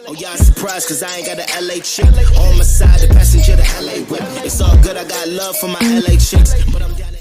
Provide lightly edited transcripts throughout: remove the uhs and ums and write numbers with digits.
Oh, y'all surprised cause I ain't got a LA chick on my side, the passenger the LA whip. It's all good, I got love for my LA chicks, but I'm down to...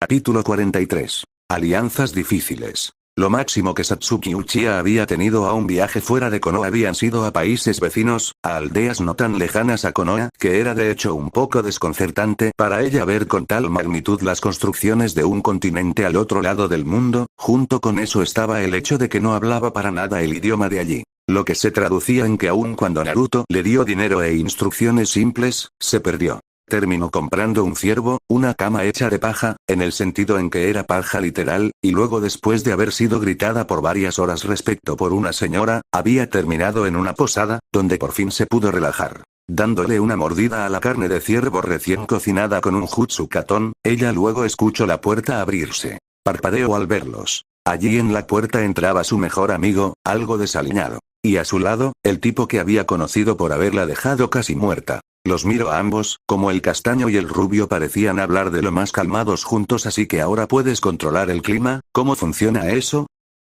Capítulo 43. Alianzas difíciles. Lo máximo que Satsuki Uchiha había tenido a un viaje fuera de Konoha habían sido a países vecinos, a aldeas no tan lejanas a Konoha, que era de hecho un poco desconcertante para ella ver con tal magnitud las construcciones de un continente al otro lado del mundo. Junto con eso estaba el hecho de que no hablaba para nada el idioma de allí. Lo que se traducía en que aun cuando Naruto le dio dinero e instrucciones simples, se perdió. Terminó comprando un ciervo, una cama hecha de paja, en el sentido en que era paja literal, y luego después de haber sido gritada por varias horas respecto por una señora, había terminado en una posada, donde por fin se pudo relajar. Dándole una mordida a la carne de ciervo recién cocinada con un jutsu katón, ella luego escuchó la puerta abrirse. Parpadeó al verlos. Allí en la puerta entraba su mejor amigo, algo desaliñado. Y a su lado, el tipo que había conocido por haberla dejado casi muerta. Los miró a ambos, como el castaño y el rubio parecían hablar de lo más calmados juntos, así que ahora puedes controlar el clima. ¿Cómo funciona eso?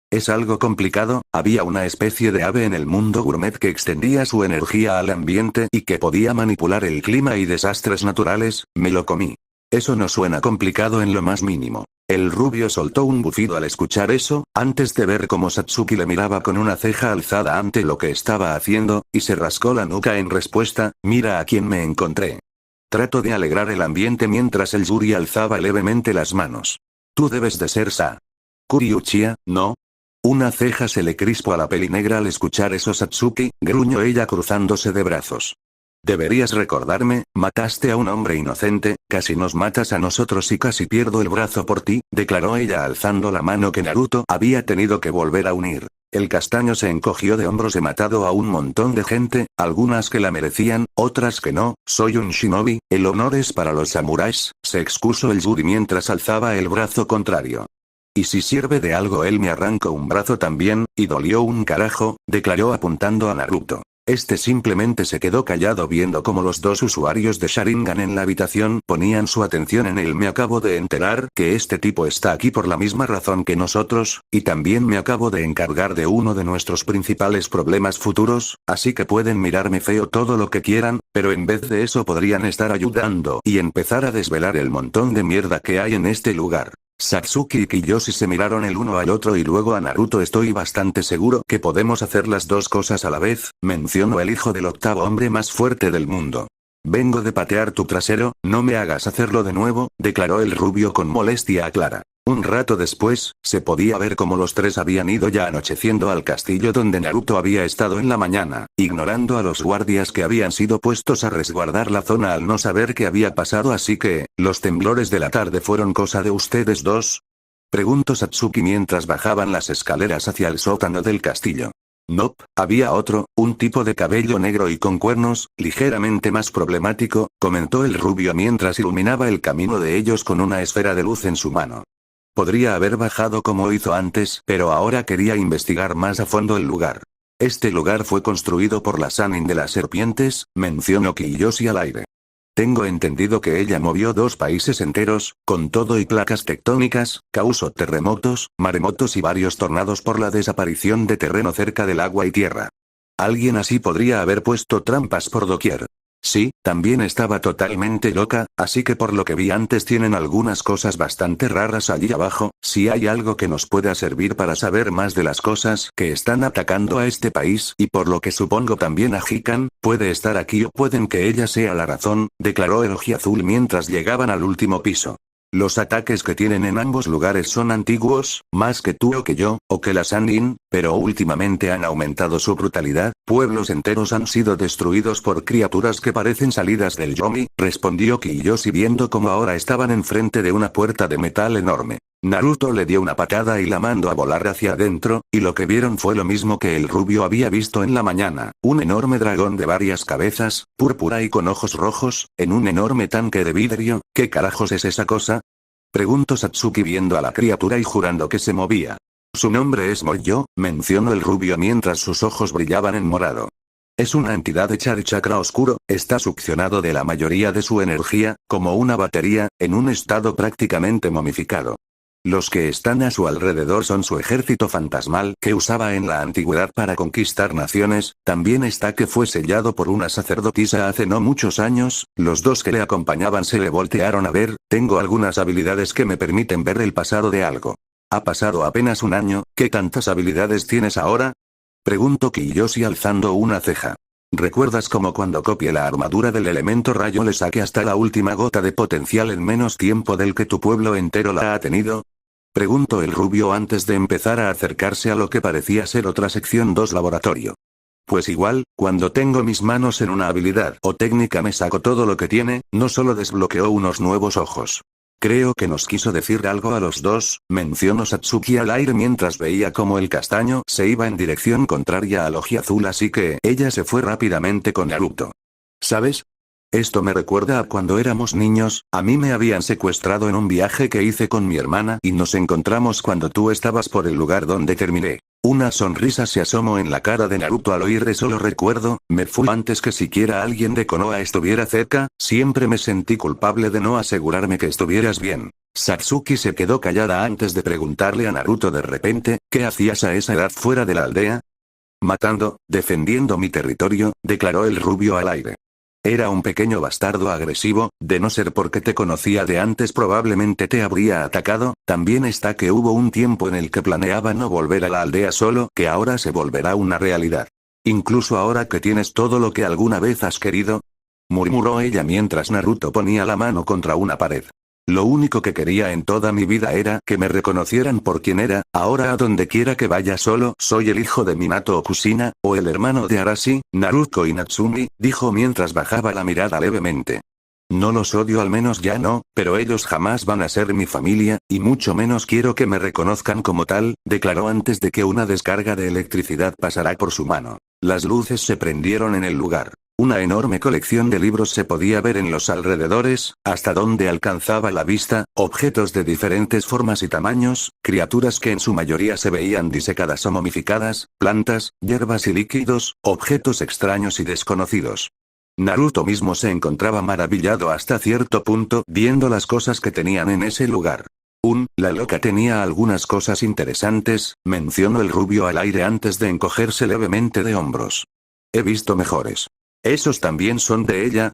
Es algo complicado. Había una especie de ave en el mundo gourmet que extendía su energía al ambiente y que podía manipular el clima y desastres naturales. Me lo comí. Eso no suena complicado en lo más mínimo. El rubio soltó un bufido al escuchar eso, antes de ver cómo Satsuki le miraba con una ceja alzada ante lo que estaba haciendo, y se rascó la nuca en respuesta. Mira a quién me encontré. Trató de alegrar el ambiente mientras el Yuri alzaba levemente las manos. Tú debes de ser Sakura Uchiha, ¿no? Una ceja se le crispó a la pelinegra al escuchar eso. Satsuki, gruñó ella cruzándose de brazos. Deberías recordarme, mataste a un hombre inocente, casi nos matas a nosotros y casi pierdo el brazo por ti, declaró ella alzando la mano que Naruto había tenido que volver a unir. El castaño se encogió de hombros. He matado a un montón de gente, algunas que la merecían, otras que no, soy un shinobi, el honor es para los samuráis, se excusó el Yuri mientras alzaba el brazo contrario. Y si sirve de algo él me arrancó un brazo también, y dolió un carajo, declaró apuntando a Naruto. Este simplemente se quedó callado viendo cómo los dos usuarios de Sharingan en la habitación ponían su atención en él. Me acabo de enterar que este tipo está aquí por la misma razón que nosotros, y también me acabo de encargar de uno de nuestros principales problemas futuros, así que pueden mirarme feo todo lo que quieran, pero en vez de eso podrían estar ayudando y empezar a desvelar el montón de mierda que hay en este lugar. Satsuki y Kiyoshi se miraron el uno al otro y luego a Naruto. Estoy bastante seguro que podemos hacer las dos cosas a la vez, mencionó el hijo del octavo hombre más fuerte del mundo. Vengo de patear tu trasero, no me hagas hacerlo de nuevo, declaró el rubio con molestia a Clara. Un rato después, se podía ver cómo los tres habían ido ya anocheciendo al castillo donde Naruto había estado en la mañana, ignorando a los guardias que habían sido puestos a resguardar la zona al no saber qué había pasado. Así que, ¿los temblores de la tarde fueron cosa de ustedes dos? Preguntó Satsuki mientras bajaban las escaleras hacia el sótano del castillo. Nope, había otro, un tipo de cabello negro y con cuernos, ligeramente más problemático, comentó el rubio mientras iluminaba el camino de ellos con una esfera de luz en su mano. Podría haber bajado como hizo antes, pero ahora quería investigar más a fondo el lugar. Este lugar fue construido por la Sannin de las serpientes, mencionó Kiyoshi al aire. Tengo entendido que ella movió 2 países enteros, con todo y placas tectónicas, causó terremotos, maremotos y varios tornados por la desaparición de terreno cerca del agua y tierra. Alguien así podría haber puesto trampas por doquier. Sí, también estaba totalmente loca, así que por lo que vi antes tienen algunas cosas bastante raras allí abajo. Si hay algo que nos pueda servir para saber más de las cosas que están atacando a este país, y por lo que supongo también a Hikan, puede estar aquí o pueden que ella sea la razón, declaró el ojiazul mientras llegaban al último piso. Los ataques que tienen en ambos lugares son antiguos, más que tú o que yo, o que la Sannin, pero últimamente han aumentado su brutalidad. Pueblos enteros han sido destruidos por criaturas que parecen salidas del Yomi, respondió Kiyoshi viendo cómo ahora estaban enfrente de una puerta de metal enorme. Naruto le dio una patada y la mandó a volar hacia adentro, y lo que vieron fue lo mismo que el rubio había visto en la mañana, un enorme dragón de varias cabezas, púrpura y con ojos rojos, en un enorme tanque de vidrio. ¿Qué carajos es esa cosa? Preguntó Satsuki viendo a la criatura y jurando que se movía. Su nombre es Moyo, mencionó el rubio mientras sus ojos brillaban en morado. Es una entidad hecha de chakra oscuro, está succionado de la mayoría de su energía, como una batería, en un estado prácticamente momificado. Los que están a su alrededor son su ejército fantasmal que usaba en la antigüedad para conquistar naciones, también está que fue sellado por una sacerdotisa hace no muchos años, los dos que le acompañaban se le voltearon a ver, tengo algunas habilidades que me permiten ver el pasado de algo. Ha pasado apenas un año, ¿qué tantas habilidades tienes ahora? Preguntó Kiyoshi alzando una ceja. ¿Recuerdas cómo cuando copié la armadura del elemento rayo le saqué hasta la última gota de potencial en menos tiempo del que tu pueblo entero la ha tenido? Preguntó el rubio antes de empezar a acercarse a lo que parecía ser otra sección 2 laboratorio. Pues igual, cuando tengo mis manos en una habilidad o técnica me saco todo lo que tiene, no solo desbloqueó unos nuevos ojos. Creo que nos quiso decir algo a los dos, mencionó Satsuki al aire mientras veía cómo el castaño se iba en dirección contraria al ojiazul, así que ella se fue rápidamente con Naruto. ¿Sabes? Esto me recuerda a cuando éramos niños, a mí me habían secuestrado en un viaje que hice con mi hermana y nos encontramos cuando tú estabas por el lugar donde terminé. Una sonrisa se asomó en la cara de Naruto al oír eso. Lo recuerdo, me fui antes que siquiera alguien de Konoha estuviera cerca, siempre me sentí culpable de no asegurarme que estuvieras bien. Satsuki se quedó callada antes de preguntarle a Naruto de repente, ¿qué hacías a esa edad fuera de la aldea? Matando, defendiendo mi territorio, declaró el rubio al aire. Era un pequeño bastardo agresivo, de no ser porque te conocía de antes probablemente te habría atacado, también está que hubo un tiempo en el que planeaba no volver a la aldea solo, que ahora se volverá una realidad. Incluso ahora que tienes todo lo que alguna vez has querido, murmuró ella mientras Naruto ponía la mano contra una pared. Lo único que quería en toda mi vida era que me reconocieran por quien era, ahora a donde quiera que vaya solo soy el hijo de Minato o Kushina, o el hermano de Arashi, Naruto y Natsumi, dijo mientras bajaba la mirada levemente. No los odio, al menos ya no, pero ellos jamás van a ser mi familia, y mucho menos quiero que me reconozcan como tal, declaró antes de que una descarga de electricidad pasara por su mano. Las luces se prendieron en el lugar. Una enorme colección de libros se podía ver en los alrededores, hasta donde alcanzaba la vista, objetos de diferentes formas y tamaños, criaturas que en su mayoría se veían disecadas o momificadas, plantas, hierbas y líquidos, objetos extraños y desconocidos. Naruto mismo se encontraba maravillado hasta cierto punto viendo las cosas que tenían en ese lugar. La loca tenía algunas cosas interesantes, mencionó el rubio al aire antes de encogerse levemente de hombros. He visto mejores. ¿Esos también son de ella?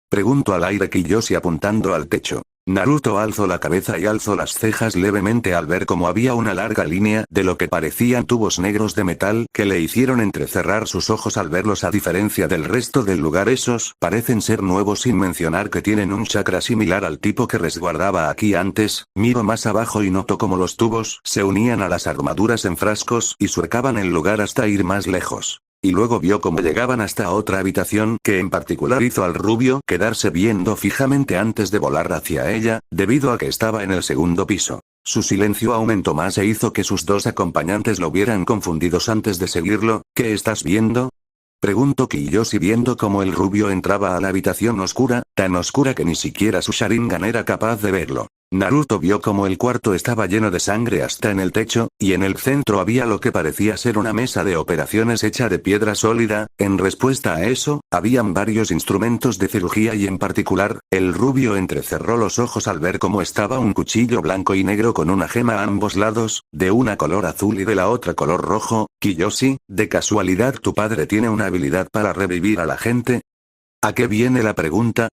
Preguntó al aire Kiyoshi apuntando al techo. Naruto alzó la cabeza y alzó las cejas levemente al ver cómo había una larga línea de lo que parecían tubos negros de metal que le hicieron entrecerrar sus ojos al verlos. A diferencia del resto del lugar, esos parecen ser nuevos, sin mencionar que tienen un chakra similar al tipo que resguardaba aquí antes. Miro más abajo y noto cómo los tubos se unían a las armaduras en frascos y surcaban el lugar hasta ir más lejos. Y luego vio cómo llegaban hasta otra habitación que en particular hizo al rubio quedarse viendo fijamente antes de volar hacia ella, debido a que estaba en el segundo piso. Su silencio aumentó más e hizo que sus dos acompañantes lo vieran confundidos antes de seguirlo. ¿Qué estás viendo? Preguntó Kiyoshi viendo cómo el rubio entraba a la habitación oscura, tan oscura que ni siquiera su Sharingan era capaz de verlo. Naruto vio cómo el cuarto estaba lleno de sangre hasta en el techo, y en el centro había lo que parecía ser una mesa de operaciones hecha de piedra sólida. En respuesta a eso, habían varios instrumentos de cirugía y en particular, el rubio entrecerró los ojos al ver cómo estaba un cuchillo blanco y negro con una gema a ambos lados, de una color azul y de la otra color rojo. Kiyoshi, ¿de casualidad tu padre tiene una habilidad para revivir a la gente? ¿A qué viene la pregunta?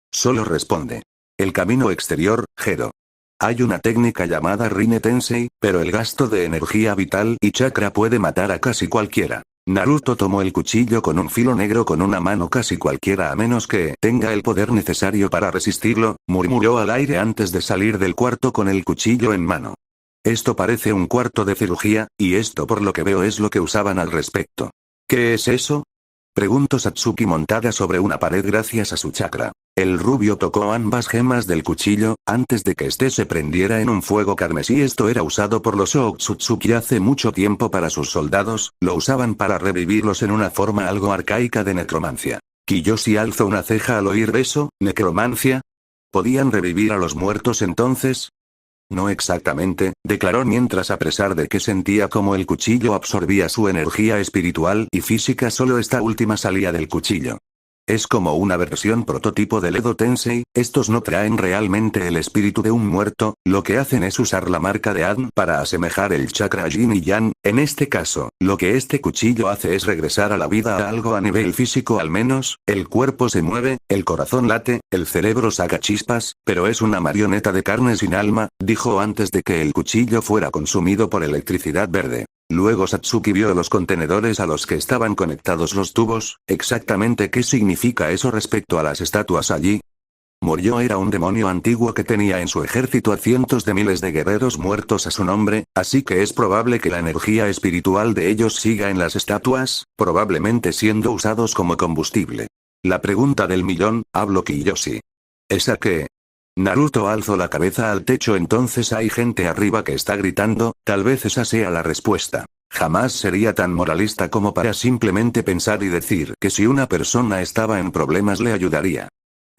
Solo responde. El camino exterior, Gero. Hay una técnica llamada Rinne Tensei, pero el gasto de energía vital y chakra puede matar a casi cualquiera. Naruto tomó el cuchillo con un filo negro con una mano. Casi cualquiera, a menos que tenga el poder necesario para resistirlo, murmuró al aire antes de salir del cuarto con el cuchillo en mano. Esto parece un cuarto de cirugía, y esto por lo que veo es lo que usaban al respecto. ¿Qué es eso? Preguntó Satsuki montada sobre una pared gracias a su chakra. El rubio tocó ambas gemas del cuchillo, antes de que este se prendiera en un fuego carmesí. Esto era usado por los Otsutsuki hace mucho tiempo para sus soldados, lo usaban para revivirlos en una forma algo arcaica de necromancia. Kiyoshi alzó una ceja al oír eso. ¿Necromancia? ¿Podían revivir a los muertos entonces? No exactamente, declaró mientras, a pesar de que sentía como el cuchillo absorbía su energía espiritual y física, solo esta última salía del cuchillo. Es como una versión prototipo del Edo Tensei. Estos no traen realmente el espíritu de un muerto, lo que hacen es usar la marca de Adn para asemejar el chakra Yin y Yang. En este caso, lo que este cuchillo hace es regresar a la vida a algo a nivel físico al menos, el cuerpo se mueve, el corazón late, el cerebro saca chispas, pero es una marioneta de carne sin alma, dijo antes de que el cuchillo fuera consumido por electricidad verde. Luego Satsuki vio los contenedores a los que estaban conectados los tubos. ¿Exactamente qué significa eso respecto a las estatuas allí? Moryo era un demonio antiguo que tenía en su ejército a cientos de miles de guerreros muertos a su nombre, así que es probable que la energía espiritual de ellos siga en las estatuas, probablemente siendo usados como combustible. La pregunta del millón, habló Kiyoshi. ¿Esa qué? Naruto alzó la cabeza al techo. Entonces hay gente arriba que está gritando, tal vez esa sea la respuesta. Jamás sería tan moralista como para simplemente pensar y decir que si una persona estaba en problemas le ayudaría.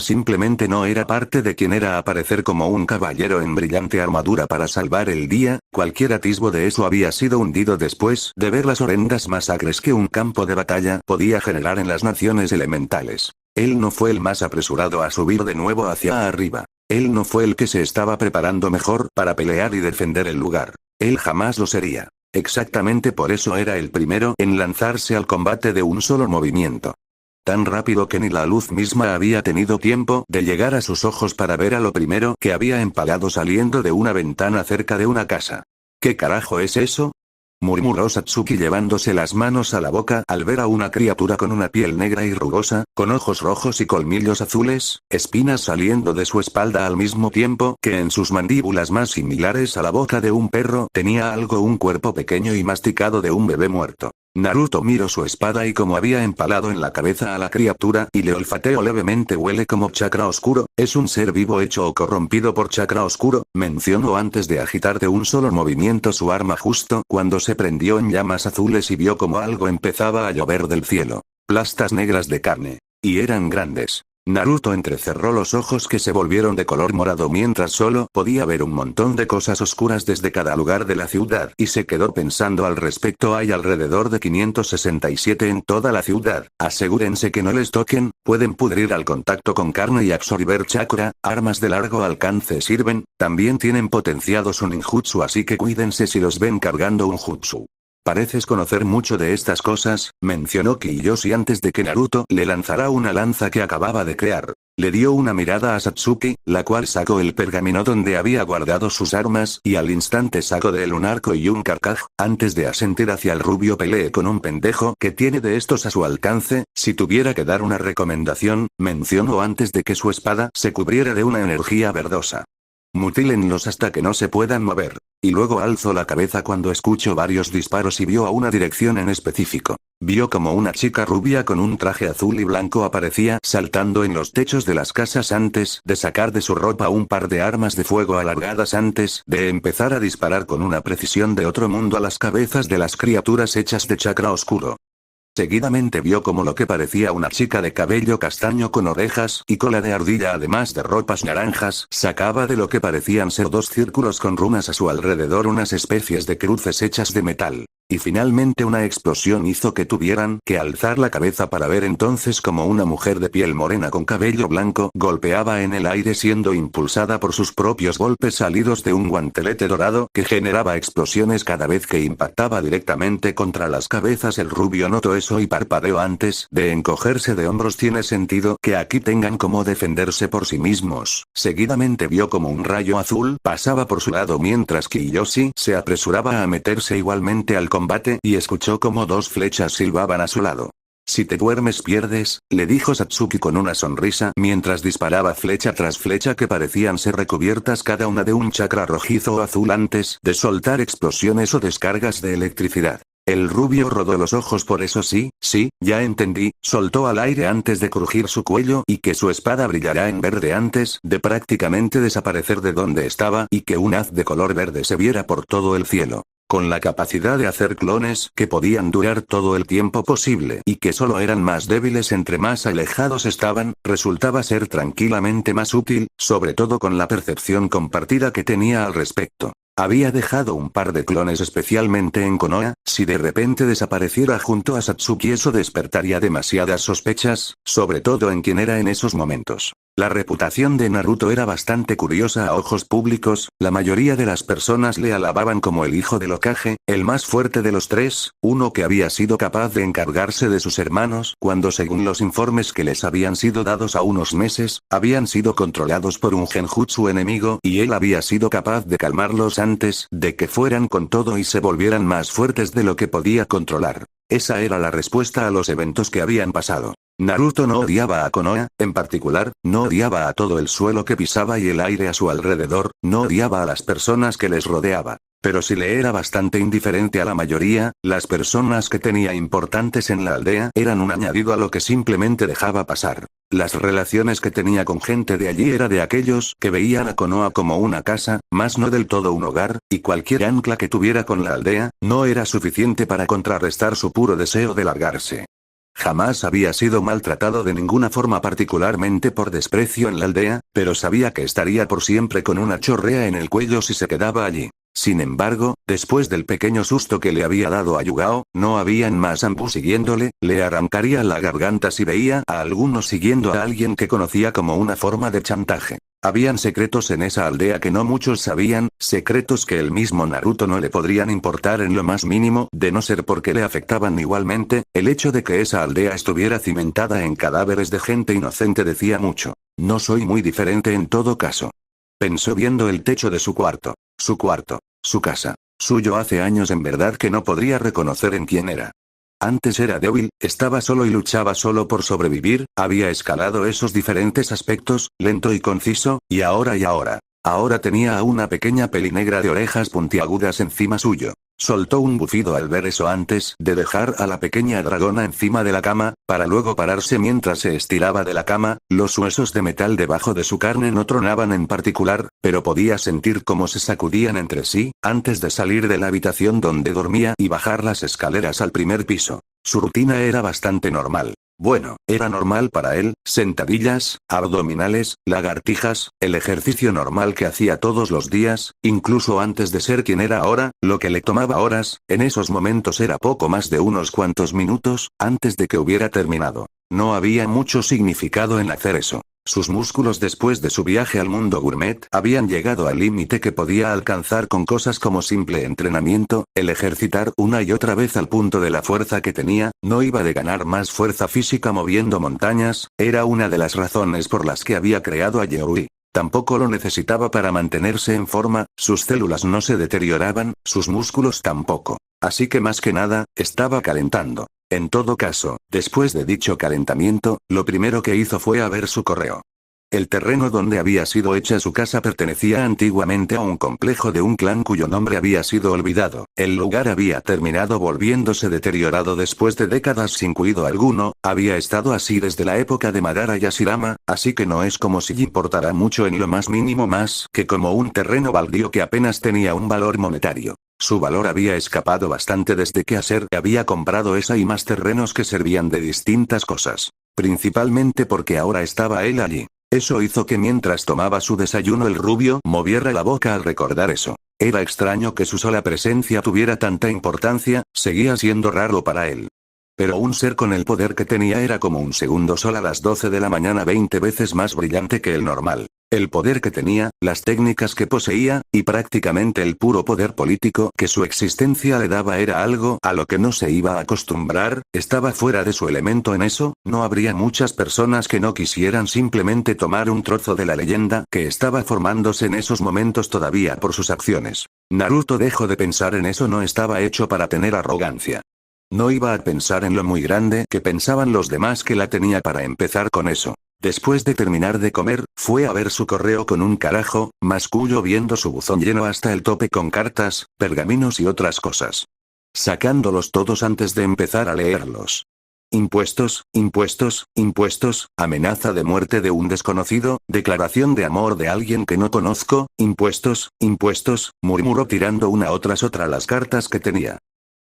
Simplemente no era parte de quien era aparecer como un caballero en brillante armadura para salvar el día. Cualquier atisbo de eso había sido hundido después de ver las horrendas masacres que un campo de batalla podía generar en las naciones elementales. Él no fue el más apresurado a subir de nuevo hacia arriba. Él no fue el que se estaba preparando mejor para pelear y defender el lugar. Él jamás lo sería. Exactamente por eso era el primero en lanzarse al combate de un solo movimiento. Tan rápido que ni la luz misma había tenido tiempo de llegar a sus ojos para ver a lo primero que había empalado saliendo de una ventana cerca de una casa. ¿Qué carajo es eso?, murmuró Satsuki llevándose las manos a la boca al ver a una criatura con una piel negra y rugosa, con ojos rojos y colmillos azules, espinas saliendo de su espalda al mismo tiempo que en sus mandíbulas más similares a la boca de un perro tenía un cuerpo pequeño y masticado de un bebé muerto. Naruto miró su espada y como había empalado en la cabeza a la criatura y le olfateó levemente. Huele como chakra oscuro, es un ser vivo hecho o corrompido por chakra oscuro, mencionó antes de agitar de un solo movimiento su arma justo cuando se prendió en llamas azules y vio como algo empezaba a llover del cielo. Plastas negras de carne. Y eran grandes. Naruto entrecerró los ojos que se volvieron de color morado mientras solo podía ver un montón de cosas oscuras desde cada lugar de la ciudad y se quedó pensando al respecto. Hay alrededor de 567 en toda la ciudad. Asegúrense que no les toquen, pueden pudrir al contacto con carne y absorber chakra. Armas de largo alcance sirven, también tienen potenciado su ninjutsu, así que cuídense si los ven cargando un jutsu. Pareces conocer mucho de estas cosas, mencionó Kiyoshi antes de que Naruto le lanzara una lanza que acababa de crear. Le dio una mirada a Satsuki, la cual sacó el pergamino donde había guardado sus armas y al instante sacó de él un arco y un carcaj, antes de asentir hacia el rubio. Pelee con un pendejo que tiene de estos a su alcance. Si tuviera que dar una recomendación, mencionó antes de que su espada se cubriera de una energía verdosa. Mutílenlos hasta que no se puedan mover. Y luego alzó la cabeza cuando escuchó varios disparos y vio a una dirección en específico. Vio como una chica rubia con un traje azul y blanco aparecía saltando en los techos de las casas antes de sacar de su ropa un par de armas de fuego alargadas antes de empezar a disparar con una precisión de otro mundo a las cabezas de las criaturas hechas de chakra oscuro. Seguidamente vio como lo que parecía una chica de cabello castaño con orejas y cola de ardilla además de ropas naranjas sacaba de lo que parecían ser dos círculos con runas a su alrededor, unas especies de cruces hechas de metal. Y finalmente una explosión hizo que tuvieran que alzar la cabeza para ver entonces como una mujer de piel morena con cabello blanco golpeaba en el aire siendo impulsada por sus propios golpes salidos de un guantelete dorado que generaba explosiones cada vez que impactaba directamente contra las cabezas. El rubio notó eso y parpadeó antes de encogerse de hombros. Tiene sentido que aquí tengan cómo defenderse por sí mismos. Seguidamente vio como un rayo azul pasaba por su lado mientras Kiyoshi se apresuraba a meterse igualmente al combate y escuchó como dos flechas silbaban a su lado. Si te duermes pierdes, le dijo Satsuki con una sonrisa mientras disparaba flecha tras flecha que parecían ser recubiertas cada una de un chakra rojizo o azul antes de soltar explosiones o descargas de electricidad. El rubio rodó los ojos. Por eso sí, ya entendí, soltó al aire antes de crujir su cuello y que su espada brillará en verde antes de prácticamente desaparecer de donde estaba y que un haz de color verde se viera por todo el cielo. Con la capacidad de hacer clones que podían durar todo el tiempo posible y que solo eran más débiles entre más alejados estaban, resultaba ser tranquilamente más útil, sobre todo con la percepción compartida que tenía al respecto. Había dejado un par de clones especialmente en Konoha. Si de repente desapareciera junto a Satsuki, eso despertaría demasiadas sospechas, sobre todo en quien era en esos momentos. La reputación de Naruto era bastante curiosa a ojos públicos. La mayoría de las personas le alababan como el hijo del Hokage, el más fuerte de los tres, uno que había sido capaz de encargarse de sus hermanos cuando, según los informes que les habían sido dados a unos meses, habían sido controlados por un genjutsu enemigo y él había sido capaz de calmarlos antes de que fueran con todo y se volvieran más fuertes de lo que podía controlar. Esa era la respuesta a los eventos que habían pasado. Naruto no odiaba a Konoha, en particular, no odiaba a todo el suelo que pisaba y el aire a su alrededor, no odiaba a las personas que les rodeaba. Pero sí le era bastante indiferente a la mayoría. Las personas que tenía importantes en la aldea eran un añadido a lo que simplemente dejaba pasar. Las relaciones que tenía con gente de allí era de aquellos que veían a Konoha como una casa, más no del todo un hogar, y cualquier ancla que tuviera con la aldea, no era suficiente para contrarrestar su puro deseo de largarse. Jamás había sido maltratado de ninguna forma, particularmente por desprecio en la aldea, pero sabía que estaría por siempre con una chorrea en el cuello si se quedaba allí. Sin embargo, después del pequeño susto que le había dado a Yugao, no habían más Anbu siguiéndole, le arrancaría la garganta si veía a algunos siguiendo a alguien que conocía como una forma de chantaje. Habían secretos en esa aldea que no muchos sabían, secretos que el mismo Naruto no le podrían importar en lo más mínimo, de no ser porque le afectaban igualmente. El hecho de que esa aldea estuviera cimentada en cadáveres de gente inocente decía mucho. No soy muy diferente en todo caso. Pensó viendo el techo de su cuarto, su casa, suyo hace años. En verdad que no podría reconocer en quién era. Antes era débil, estaba solo y luchaba solo por sobrevivir, había escalado esos diferentes aspectos, lento y conciso, y ahora. Ahora tenía a una pequeña pelinegra de orejas puntiagudas encima suyo. Soltó un bufido al ver eso antes de dejar a la pequeña dragona encima de la cama, para luego pararse mientras se estiraba de la cama. Los huesos de metal debajo de su carne no tronaban en particular, pero podía sentir cómo se sacudían entre sí, antes de salir de la habitación donde dormía y bajar las escaleras al primer piso. Su rutina era bastante normal. Bueno, era normal para él: sentadillas, abdominales, lagartijas, el ejercicio normal que hacía todos los días, incluso antes de ser quien era ahora. Lo que le tomaba horas, en esos momentos era poco más de unos cuantos minutos, antes de que hubiera terminado. No había mucho significado en hacer eso. Sus músculos después de su viaje al mundo gourmet habían llegado al límite que podía alcanzar con cosas como simple entrenamiento, el ejercitar una y otra vez al punto de la fuerza que tenía. No iba de ganar más fuerza física moviendo montañas, era una de las razones por las que había creado a Yaoi. Tampoco lo necesitaba para mantenerse en forma, sus células no se deterioraban, sus músculos tampoco. Así que más que nada, estaba calentando. En todo caso, después de dicho calentamiento, lo primero que hizo fue a ver su correo. El terreno donde había sido hecha su casa pertenecía antiguamente a un complejo de un clan cuyo nombre había sido olvidado. El lugar había terminado volviéndose deteriorado después de décadas sin cuidado alguno, había estado así desde la época de Madara y Hashirama, así que no es como si importara mucho en lo más mínimo, más que como un terreno baldío que apenas tenía un valor monetario. Su valor había escapado bastante desde que Acer había comprado esa y más terrenos que servían de distintas cosas. Principalmente porque ahora estaba él allí. Eso hizo que mientras tomaba su desayuno el rubio moviera la boca al recordar eso. Era extraño que su sola presencia tuviera tanta importancia, seguía siendo raro para él. Pero un ser con el poder que tenía era como un segundo sol a las 12 de la mañana 20 veces más brillante que el normal. El poder que tenía, las técnicas que poseía, y prácticamente el puro poder político que su existencia le daba era algo a lo que no se iba a acostumbrar. Estaba fuera de su elemento en eso. No habría muchas personas que no quisieran simplemente tomar un trozo de la leyenda que estaba formándose en esos momentos todavía por sus acciones. Naruto dejó de pensar en eso, no estaba hecho para tener arrogancia. No iba a pensar en lo muy grande que pensaban los demás que la tenía para empezar con eso. Después de terminar de comer, fue a ver su correo con un carajo, masculló viendo su buzón lleno hasta el tope con cartas, pergaminos y otras cosas. Sacándolos todos antes de empezar a leerlos. Impuestos, impuestos, impuestos, amenaza de muerte de un desconocido, declaración de amor de alguien que no conozco, impuestos, impuestos, murmuró tirando una tras otra las cartas que tenía.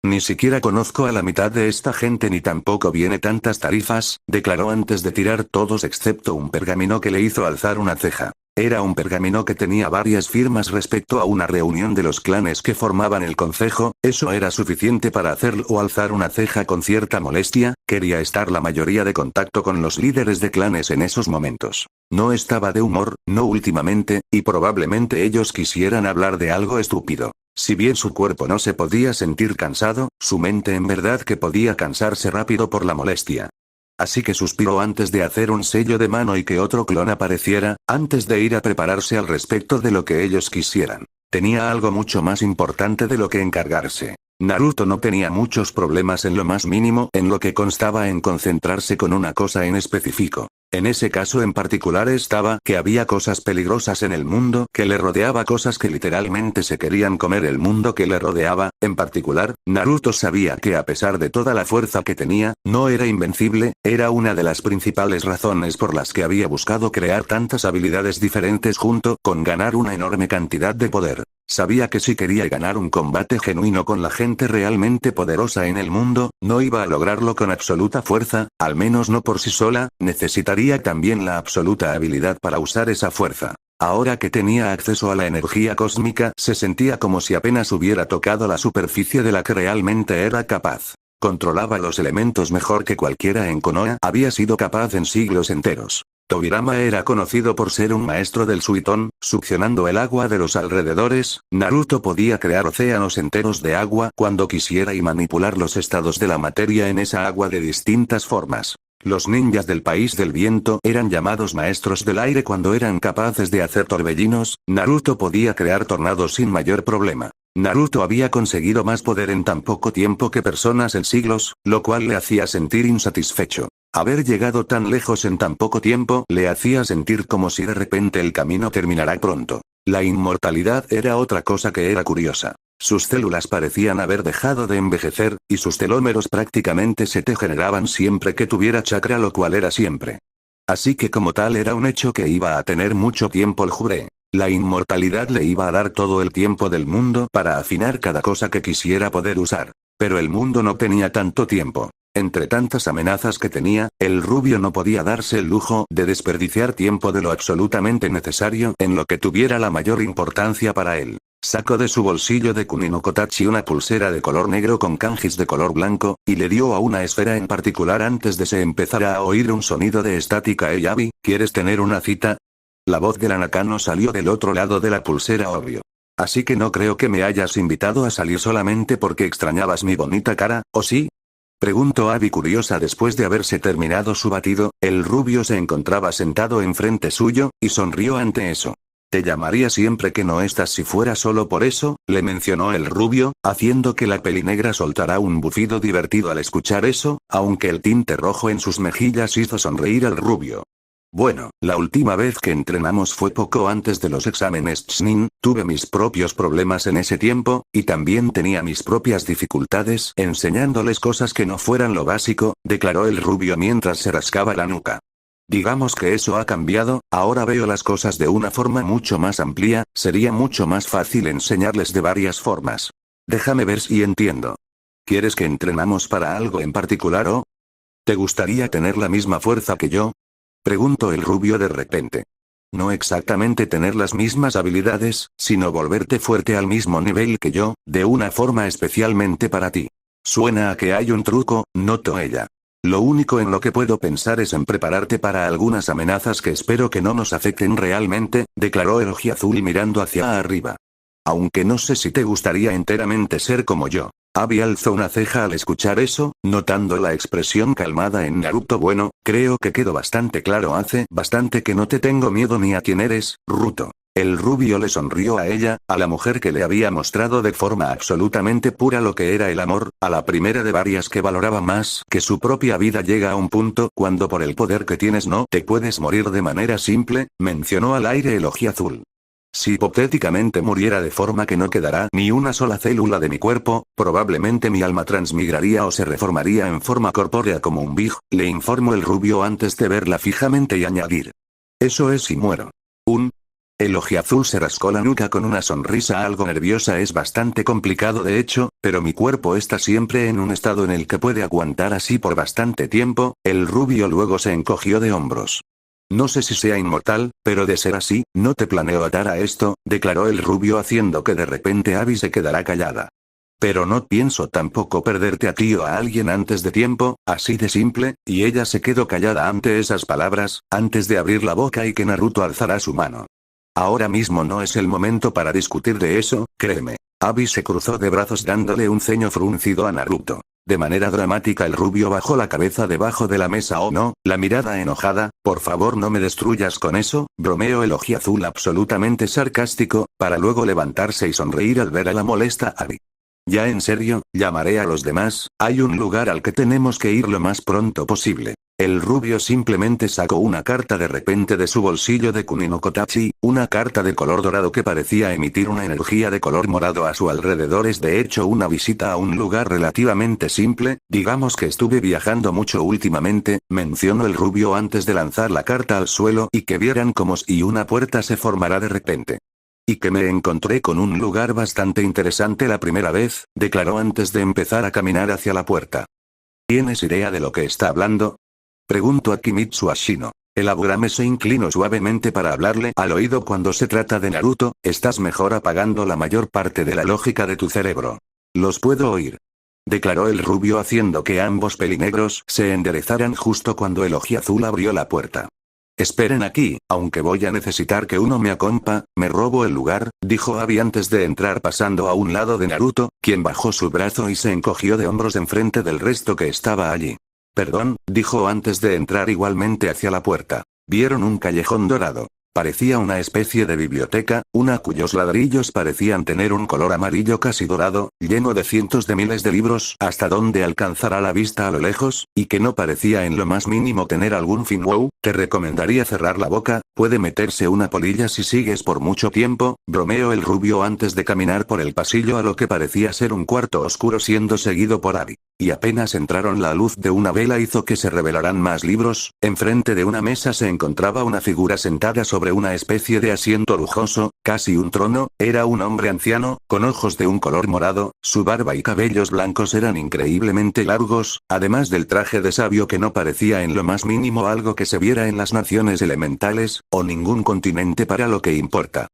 Ni siquiera conozco a la mitad de esta gente ni tampoco viene tantas tarifas, declaró antes de tirar todos excepto un pergamino que le hizo alzar una ceja. Era un pergamino que tenía varias firmas respecto a una reunión de los clanes que formaban el concejo. Eso era suficiente para hacerlo alzar una ceja con cierta molestia. Quería estar la mayoría de contacto con los líderes de clanes en esos momentos. No estaba de humor, no últimamente, y probablemente ellos quisieran hablar de algo estúpido. Si bien su cuerpo no se podía sentir cansado, su mente en verdad que podía cansarse rápido por la molestia. Así que suspiró antes de hacer un sello de mano y que otro clon apareciera, antes de ir a prepararse al respecto de lo que ellos quisieran. Tenía algo mucho más importante de lo que encargarse. Naruto no tenía muchos problemas en lo más mínimo, en lo que constaba en concentrarse con una cosa en específico. En ese caso en particular estaba que había cosas peligrosas en el mundo que le rodeaba, cosas que literalmente se querían comer el mundo que le rodeaba. En particular, Naruto sabía que a pesar de toda la fuerza que tenía, no era invencible. Era una de las principales razones por las que había buscado crear tantas habilidades diferentes junto con ganar una enorme cantidad de poder. Sabía que si quería ganar un combate genuino con la gente realmente poderosa en el mundo, no iba a lograrlo con absoluta fuerza, al menos no por sí sola, necesitaría también la absoluta habilidad para usar esa fuerza. Ahora que tenía acceso a la energía cósmica, se sentía como si apenas hubiera tocado la superficie de la que realmente era capaz. Controlaba los elementos mejor que cualquiera en Konoha había sido capaz en siglos enteros. Tobirama era conocido por ser un maestro del Suiton, succionando el agua de los alrededores. Naruto podía crear océanos enteros de agua cuando quisiera y manipular los estados de la materia en esa agua de distintas formas. Los ninjas del país del viento eran llamados maestros del aire cuando eran capaces de hacer torbellinos. Naruto podía crear tornados sin mayor problema. Naruto había conseguido más poder en tan poco tiempo que personas en siglos, lo cual le hacía sentir insatisfecho. Haber llegado tan lejos en tan poco tiempo le hacía sentir como si de repente el camino terminara pronto. La inmortalidad era otra cosa que era curiosa. Sus células parecían haber dejado de envejecer, y sus telómeros prácticamente se degeneraban siempre que tuviera chakra, lo cual era siempre. Así que como tal era un hecho que iba a tener mucho tiempo el juré. La inmortalidad le iba a dar todo el tiempo del mundo para afinar cada cosa que quisiera poder usar. Pero el mundo no tenía tanto tiempo. Entre tantas amenazas que tenía, el rubio no podía darse el lujo de desperdiciar tiempo de lo absolutamente necesario en lo que tuviera la mayor importancia para él. Sacó de su bolsillo de Kuninokotachi una pulsera de color negro con kanjis de color blanco, y le dio a una esfera en particular antes de se empezara a oír un sonido de estática. Yabi, ¿quieres tener una cita? La voz del Nakano salió del otro lado de la pulsera, obvio. Así que no creo que me hayas invitado a salir solamente porque extrañabas mi bonita cara, ¿o sí? Preguntó Abby curiosa después de haberse terminado su batido. El rubio se encontraba sentado enfrente suyo, y sonrió ante eso. Te llamaría siempre que no estás si fuera solo por eso, le mencionó el rubio, haciendo que la pelinegra soltara un bufido divertido al escuchar eso, aunque el tinte rojo en sus mejillas hizo sonreír al rubio. Bueno, la última vez que entrenamos fue poco antes de los exámenes Chunin, tuve mis propios problemas en ese tiempo, y también tenía mis propias dificultades enseñándoles cosas que no fueran lo básico, declaró el rubio mientras se rascaba la nuca. Digamos que eso ha cambiado, ahora veo las cosas de una forma mucho más amplia, sería mucho más fácil enseñarles de varias formas. Déjame ver si entiendo. ¿Quieres que entrenamos para algo en particular o? ¿Te gustaría tener la misma fuerza que yo? Preguntó el rubio de repente. No exactamente tener las mismas habilidades, sino volverte fuerte al mismo nivel que yo, de una forma especialmente para ti. Suena a que hay un truco, notó ella. Lo único en lo que puedo pensar es en prepararte para algunas amenazas que espero que no nos afecten realmente, declaró el ojiazul mirando hacia arriba. Aunque no sé si te gustaría enteramente ser como yo. Abby alzó una ceja al escuchar eso, notando la expresión calmada en Naruto. Bueno, creo que quedó bastante claro hace bastante que no te tengo miedo ni a quién eres, Ruto. El rubio le sonrió a ella, a la mujer que le había mostrado de forma absolutamente pura lo que era el amor, a la primera de varias que valoraba más que su propia vida. Llega a un punto cuando por el poder que tienes no te puedes morir de manera simple, mencionó al aire el ojiazul. Si hipotéticamente muriera de forma que no quedará ni una sola célula de mi cuerpo, probablemente mi alma transmigraría o se reformaría en forma corpórea como un big, le informó el rubio antes de verla fijamente y añadir. Eso es si muero. El ojiazul se rascó la nuca con una sonrisa algo nerviosa. Es bastante complicado de hecho, pero mi cuerpo está siempre en un estado en el que puede aguantar así por bastante tiempo. El rubio luego se encogió de hombros. No sé si sea inmortal, pero de ser así, no te planeo atar a esto, declaró el rubio haciendo que de repente Abby se quedara callada. Pero no pienso tampoco perderte a ti o a alguien antes de tiempo, así de simple, y ella se quedó callada ante esas palabras, antes de abrir la boca y que Naruto alzara su mano. Ahora mismo no es el momento para discutir de eso, créeme. Abby se cruzó de brazos dándole un ceño fruncido a Naruto. De manera dramática el rubio bajó la cabeza debajo de la mesa. Oh no, la mirada enojada, por favor no me destruyas con eso, bromeó el ojiazul absolutamente sarcástico, para luego levantarse y sonreír al ver a la molesta Abby. Ya en serio, llamaré a los demás, hay un lugar al que tenemos que ir lo más pronto posible. El rubio simplemente sacó una carta de repente de su bolsillo de Kuninokotachi, una carta de color dorado que parecía emitir una energía de color morado a su alrededor. Es de hecho una visita a un lugar relativamente simple, digamos que estuve viajando mucho últimamente, mencionó el rubio antes de lanzar la carta al suelo y que vieran como si una puerta se formara de repente. Y que me encontré con un lugar bastante interesante la primera vez, declaró antes de empezar a caminar hacia la puerta. ¿Tienes idea de lo que está hablando? Preguntó a Kimitsu Ashino. El Aburame se inclinó suavemente para hablarle al oído. Cuando se trata de Naruto, estás mejor apagando la mayor parte de la lógica de tu cerebro. Los puedo oír. Declaró el rubio haciendo que ambos pelinegros se enderezaran justo cuando el ojiazul abrió la puerta. Esperen aquí, aunque voy a necesitar que uno me acompa, me robo el lugar, dijo Abby antes de entrar pasando a un lado de Naruto, quien bajó su brazo y se encogió de hombros enfrente del resto que estaba allí. Perdón, dijo antes de entrar igualmente hacia la puerta. Vieron un callejón dorado. Parecía una especie de biblioteca, una cuyos ladrillos parecían tener un color amarillo casi dorado, lleno de cientos de miles de libros hasta donde alcanzará la vista a lo lejos, y que no parecía en lo más mínimo tener algún fin. Wow, te recomendaría cerrar la boca, puede meterse una polilla si sigues por mucho tiempo, bromeó el rubio antes de caminar por el pasillo a lo que parecía ser un cuarto oscuro siendo seguido por Abby. Y apenas entraron la luz de una vela hizo que se revelaran más libros. Enfrente de una mesa se encontraba una figura sentada sobre una especie de asiento lujoso, casi un trono. Era un hombre anciano, con ojos de un color morado, su barba y cabellos blancos eran increíblemente largos, además del traje de sabio que no parecía en lo más mínimo algo que se viera en las naciones elementales, o ningún continente para lo que importa.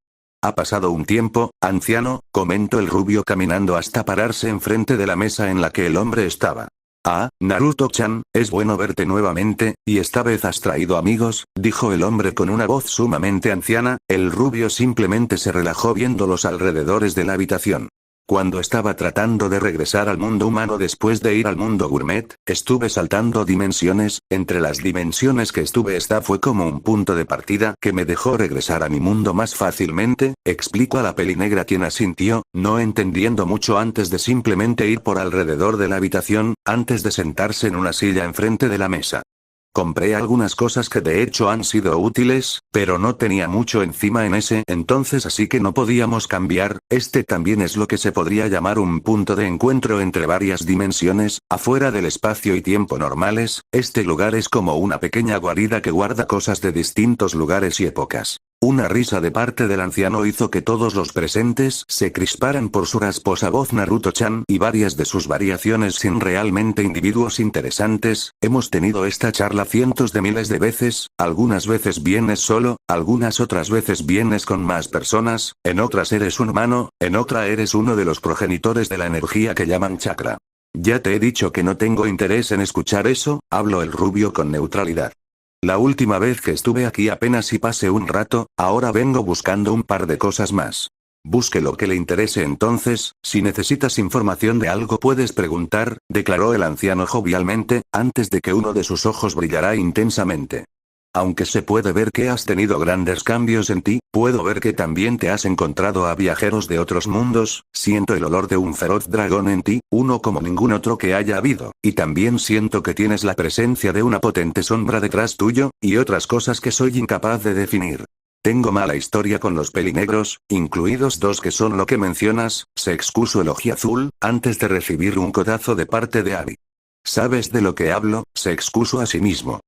Ha pasado un tiempo, anciano, comentó el rubio caminando hasta pararse enfrente de la mesa en la que el hombre estaba. Ah, Naruto-chan, es bueno verte nuevamente, y esta vez has traído amigos, dijo el hombre con una voz sumamente anciana. El rubio simplemente se relajó viendo los alrededores de la habitación. Cuando estaba tratando de regresar al mundo humano después de ir al mundo gourmet, estuve saltando dimensiones, entre las dimensiones que estuve esta fue como un punto de partida que me dejó regresar a mi mundo más fácilmente, explicó a la pelinegra quien asintió, no entendiendo mucho antes de simplemente ir por alrededor de la habitación, antes de sentarse en una silla enfrente de la mesa. Compré algunas cosas que de hecho han sido útiles, pero no tenía mucho encima en ese entonces así que no podíamos cambiar. Este también es lo que se podría llamar un punto de encuentro entre varias dimensiones, afuera del espacio y tiempo normales. Este lugar es como una pequeña guarida que guarda cosas de distintos lugares y épocas. Una risa de parte del anciano hizo que todos los presentes se crisparan por su rasposa voz. Naruto-chan y varias de sus variaciones sin realmente individuos interesantes. Hemos tenido esta charla cientos de miles de veces, algunas veces vienes solo, algunas otras veces vienes con más personas, en otras eres un humano, en otra eres uno de los progenitores de la energía que llaman chakra. Ya te he dicho que no tengo interés en escuchar eso, habló el rubio con neutralidad. La última vez que estuve aquí apenas si pasé un rato, ahora vengo buscando un par de cosas más. Busque lo que le interese entonces, si necesitas información de algo puedes preguntar, declaró el anciano jovialmente, antes de que uno de sus ojos brillara intensamente. Aunque se puede ver que has tenido grandes cambios en ti, puedo ver que también te has encontrado a viajeros de otros mundos, siento el olor de un feroz dragón en ti, uno como ningún otro que haya habido, y también siento que tienes la presencia de una potente sombra detrás tuyo, y otras cosas que soy incapaz de definir. Tengo mala historia con los pelinegros, incluidos dos que son lo que mencionas, se excusó el ojiazul, antes de recibir un codazo de parte de Abby. ¿Sabes de lo que hablo? Se excusó a sí mismo.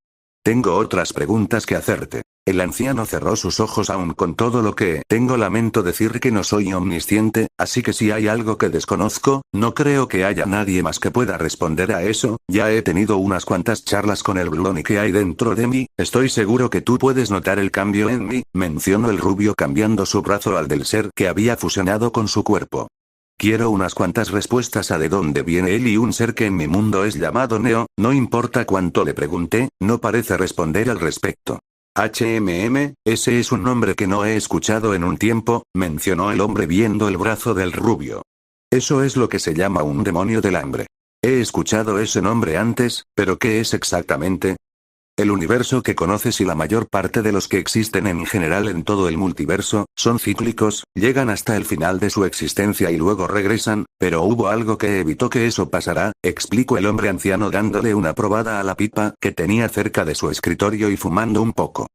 Tengo otras preguntas que hacerte. El anciano cerró sus ojos aún con todo lo que tengo. Lamento decir que no soy omnisciente, así que si hay algo que desconozco, no creo que haya nadie más que pueda responder a eso. Ya he tenido unas cuantas charlas con el Bruloni que hay dentro de mí, estoy seguro que tú puedes notar el cambio en mí, mencionó el rubio cambiando su brazo al del ser que había fusionado con su cuerpo. Quiero unas cuantas respuestas a de dónde viene él y un ser que en mi mundo es llamado Neo, no importa cuánto le pregunté, no parece responder al respecto. Ese es un nombre que no he escuchado en un tiempo, mencionó el hombre viendo el brazo del rubio. Eso es lo que se llama un demonio del hambre. He escuchado ese nombre antes, pero ¿qué es exactamente? El universo que conoces y la mayor parte de los que existen en general en todo el multiverso, son cíclicos, llegan hasta el final de su existencia y luego regresan, pero hubo algo que evitó que eso pasara, explicó el hombre anciano dándole una probada a la pipa que tenía cerca de su escritorio y fumando un poco.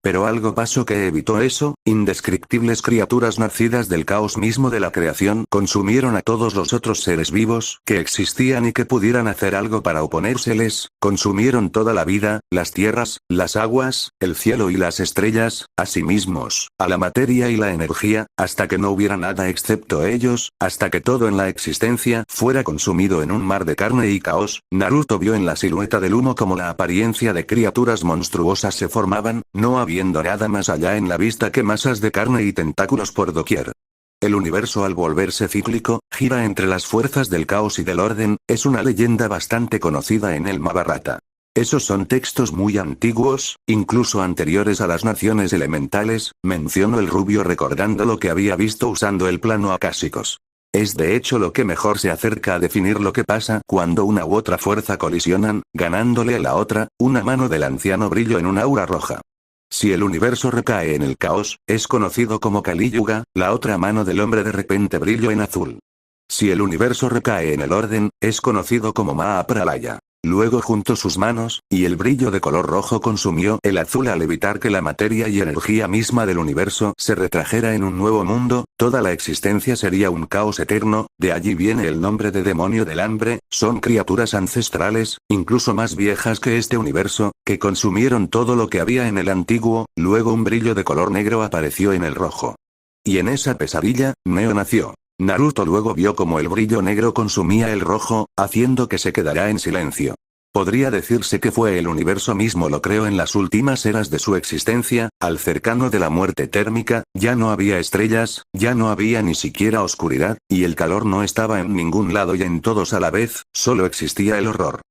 Pero algo pasó que evitó eso, indescriptibles criaturas nacidas del caos mismo de la creación consumieron a todos los otros seres vivos que existían y que pudieran hacer algo para oponérseles, consumieron toda la vida, las tierras, las aguas, el cielo y las estrellas, a sí mismos, a la materia y la energía, hasta que no hubiera nada excepto ellos, hasta que todo en la existencia fuera consumido en un mar de carne y caos. Naruto vio en la silueta del humo como la apariencia de criaturas monstruosas se formaban, no habiendo nada más allá en la vista que masas de carne y tentáculos por doquier. El universo al volverse cíclico, gira entre las fuerzas del caos y del orden, es una leyenda bastante conocida en el Mahabharata. Esos son textos muy antiguos, incluso anteriores a las naciones elementales, mencionó el rubio recordando lo que había visto usando el plano acásicos. Es de hecho lo que mejor se acerca a definir lo que pasa cuando una u otra fuerza colisionan, ganándole a la otra. Una mano del anciano brilló en un aura roja. Si el universo recae en el caos, es conocido como Kali Yuga, la otra mano del hombre de repente brilló en azul. Si el universo recae en el orden, es conocido como Mahapralaya. Luego juntó sus manos, y el brillo de color rojo consumió el azul al evitar que la materia y energía misma del universo se retrajera en un nuevo mundo, toda la existencia sería un caos eterno, de allí viene el nombre de demonio del hambre, son criaturas ancestrales, incluso más viejas que este universo, que consumieron todo lo que había en el antiguo, luego un brillo de color negro apareció en el rojo. Y en esa pesadilla, Neo nació. Naruto luego vio como el brillo negro consumía el rojo, haciendo que se quedara en silencio. Podría decirse que fue el universo mismo lo creó en las últimas eras de su existencia, al cercano de la muerte térmica, ya no había estrellas, ya no había ni siquiera oscuridad, y el calor no estaba en ningún lado y en todos a la vez, solo existía el horror.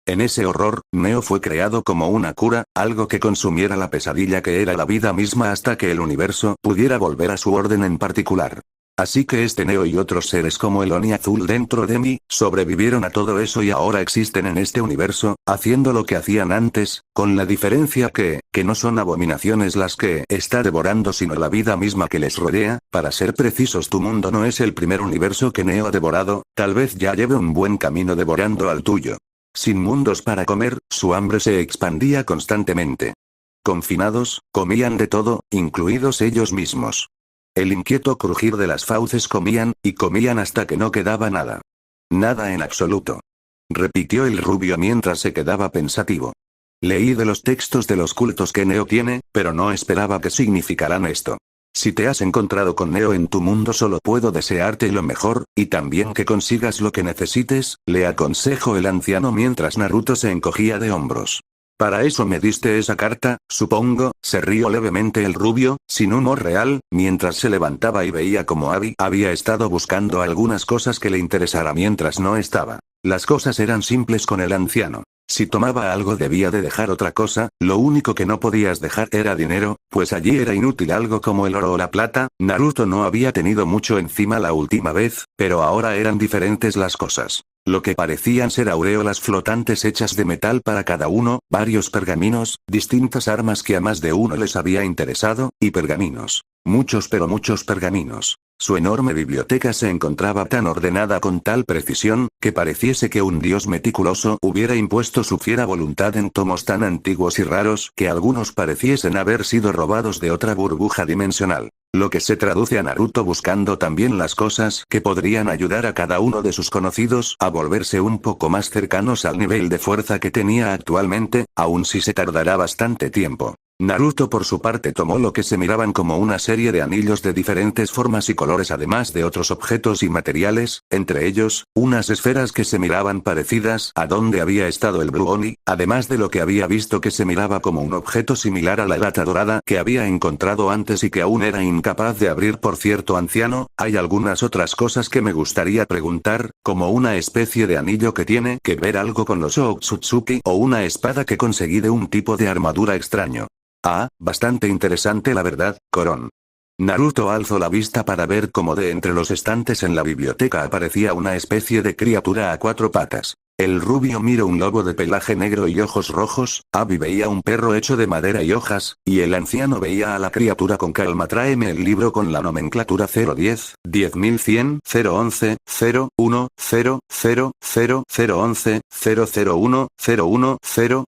En ese horror, Neo fue creado como una cura, algo que consumiera la pesadilla que era la vida misma hasta que el universo pudiera volver a su orden en particular. Así que este Neo y otros seres como el Oni azul dentro de mí, sobrevivieron a todo eso y ahora existen en este universo, haciendo lo que hacían antes, con la diferencia que no son abominaciones las que está devorando sino la vida misma que les rodea. Para ser precisos, tu mundo no es el primer universo que Neo ha devorado, tal vez ya lleve un buen camino devorando al tuyo. Sin mundos para comer, su hambre se expandía constantemente. Confinados, comían de todo, incluidos ellos mismos. El inquieto crujir de las fauces comían, y comían hasta que no quedaba nada. Nada en absoluto. Repitió el rubio mientras se quedaba pensativo. Leí de los textos de los cultos que Neo tiene, pero no esperaba que significaran esto. Si te has encontrado con Neo en tu mundo solo puedo desearte lo mejor, y también que consigas lo que necesites, le aconsejó el anciano mientras Naruto se encogía de hombros. Para eso me diste esa carta, supongo, se rió levemente el rubio, sin humor real, mientras se levantaba y veía como Abby había estado buscando algunas cosas que le interesara mientras no estaba. Las cosas eran simples con el anciano. Si tomaba algo debía de dejar otra cosa, lo único que no podías dejar era dinero, pues allí era inútil algo como el oro o la plata. Naruto no había tenido mucho encima la última vez, pero ahora eran diferentes las cosas. Lo que parecían ser aureolas flotantes hechas de metal para cada uno, varios pergaminos, distintas armas que a más de uno les había interesado, y pergaminos. Muchos pero muchos pergaminos. Su enorme biblioteca se encontraba tan ordenada con tal precisión, que pareciese que un dios meticuloso hubiera impuesto su fiera voluntad en tomos tan antiguos y raros que algunos pareciesen haber sido robados de otra burbuja dimensional. Lo que se traduce a Naruto buscando también las cosas que podrían ayudar a cada uno de sus conocidos a volverse un poco más cercanos al nivel de fuerza que tenía actualmente, aun si se tardará bastante tiempo. Naruto por su parte tomó lo que se miraban como una serie de anillos de diferentes formas y colores además de otros objetos y materiales, entre ellos, unas esferas que se miraban parecidas a donde había estado el Blue Oni, además de lo que había visto que se miraba como un objeto similar a la lata dorada que había encontrado antes y que aún era incapaz de abrir. Por cierto, anciano, hay algunas otras cosas que me gustaría preguntar, como una especie de anillo que tiene que ver algo con los Otsutsuki o una espada que conseguí de un tipo de armadura extraño. Ah, bastante interesante la verdad, Koron. Naruto alzó la vista para ver cómo de entre los estantes en la biblioteca aparecía una especie de criatura a 4 patas. El rubio miró un lobo de pelaje negro y ojos rojos, Abi veía un perro hecho de madera y hojas, y el anciano veía a la criatura con calma. Tráeme el libro con la nomenclatura 010, 10100, 011, 01, 0, 0, 0, 011, 001, 01, 0,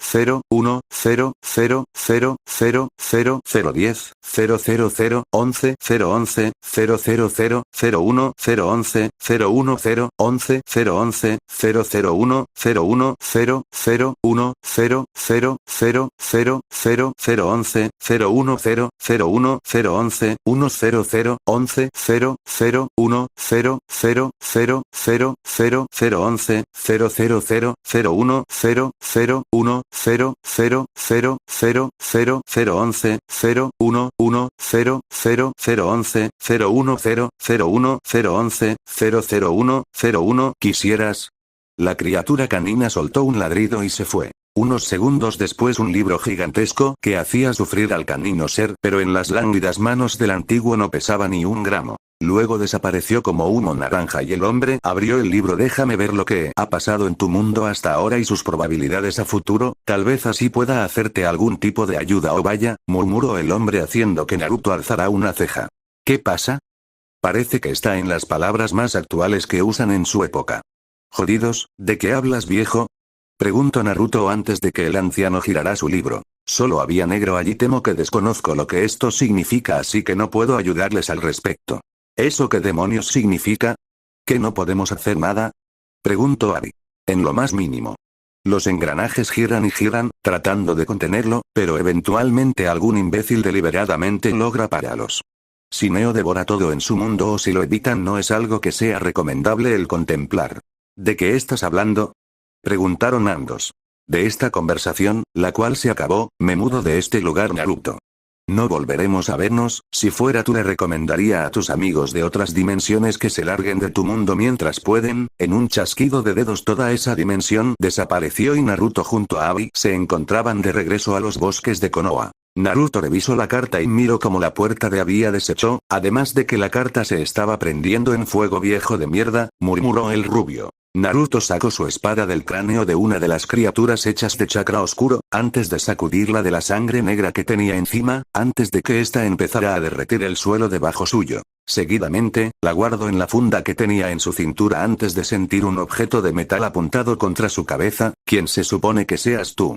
01, 0, 0, 0, 0, 0, 010, 000, 11, 011, 000, 01, 011, 010, 11, 011, 001, 01, 0, 0, 1, 0, 0, 0, 0, 0, 0, 11, 0, 1, 0, 0, 1, 0, 11, 1, 0, 0, 11, 0, 0, 1, 0, 0, 0, 0, 0, 0, 11, 0, 0, 0, 0, 1, 0, 0, 1, 0, 0, 0, 0, 0, 0, 11, 0, 1, 1, 0, 0, 0, 11, 0, 1, 0, 0, 1, 0, 11, 0, 0, 1, 0, 1. ¿Quisieras? La criatura canina soltó un ladrido y se fue. Unos segundos después un libro gigantesco que hacía sufrir al canino ser, pero en las lánguidas manos del antiguo no pesaba ni un gramo. Luego desapareció como humo naranja y el hombre abrió el libro. Déjame ver lo que ha pasado en tu mundo hasta ahora y sus probabilidades a futuro, tal vez así pueda hacerte algún tipo de ayuda. Oh vaya, murmuró el hombre haciendo que Naruto alzara una ceja. ¿Qué pasa? Parece que está en las palabras más actuales que usan en su época. Jodidos, ¿de qué hablas, viejo? Preguntó Naruto antes de que el anciano girara su libro. Solo había negro allí. Temo que desconozco lo que esto significa, así que no puedo ayudarles al respecto. ¿Eso qué demonios significa? ¿Que no podemos hacer nada? Preguntó Abi. En lo más mínimo. Los engranajes giran y giran, tratando de contenerlo, pero eventualmente algún imbécil deliberadamente logra pararlos. Si Neo devora todo en su mundo o si lo evitan, no es algo que sea recomendable el contemplar. ¿De qué estás hablando? Preguntaron ambos. De esta conversación, la cual se acabó, me mudo de este lugar, Naruto. No volveremos a vernos. Si fuera tú, le recomendaría a tus amigos de otras dimensiones que se larguen de tu mundo mientras pueden. En un chasquido de dedos toda esa dimensión desapareció y Naruto junto a Abi se encontraban de regreso a los bosques de Konoha. Naruto revisó la carta y miró cómo la puerta de había deshecho, además de que la carta se estaba prendiendo en fuego. Viejo de mierda, murmuró el rubio. Naruto sacó su espada del cráneo de una de las criaturas hechas de chakra oscuro, antes de sacudirla de la sangre negra que tenía encima, antes de que ésta empezara a derretir el suelo debajo suyo. Seguidamente, la guardó en la funda que tenía en su cintura antes de sentir un objeto de metal apuntado contra su cabeza. ¿Quién se supone que seas tú?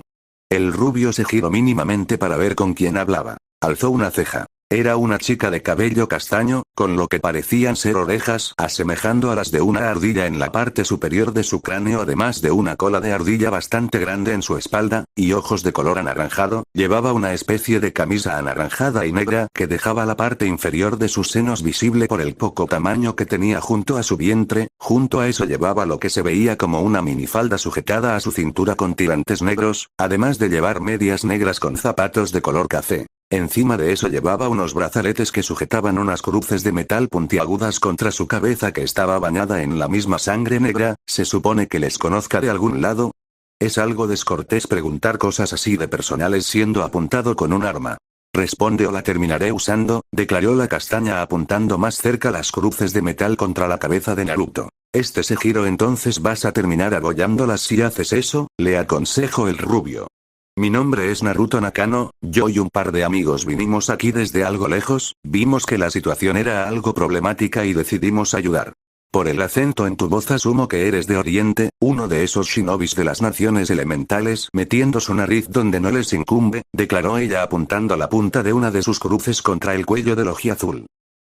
El rubio se giró mínimamente para ver con quién hablaba. Alzó una ceja. Era una chica de cabello castaño, con lo que parecían ser orejas, asemejando a las de una ardilla en la parte superior de su cráneo, además de una cola de ardilla bastante grande en su espalda, y ojos de color anaranjado. Llevaba una especie de camisa anaranjada y negra que dejaba la parte inferior de sus senos visible por el poco tamaño que tenía junto a su vientre. Junto a eso llevaba lo que se veía como una minifalda sujetada a su cintura con tirantes negros, además de llevar medias negras con zapatos de color café. Encima de eso llevaba unos brazaletes que sujetaban unas cruces de metal puntiagudas contra su cabeza que estaba bañada en la misma sangre negra. ¿Se supone que les conozca de algún lado? Es algo descortés preguntar cosas así de personales siendo apuntado con un arma. Responde o la terminaré usando, declaró la castaña apuntando más cerca las cruces de metal contra la cabeza de Naruto. Este se giró. Entonces vas a terminar abollándolas si haces eso, le aconsejó el rubio. Mi nombre es Naruto Nakano, yo y un par de amigos vinimos aquí desde algo lejos, vimos que la situación era algo problemática y decidimos ayudar. Por el acento en tu voz asumo que eres de Oriente, uno de esos shinobis de las naciones elementales, metiendo su nariz donde no les incumbe, declaró ella apuntando la punta de una de sus cruces contra el cuello del ojiazul.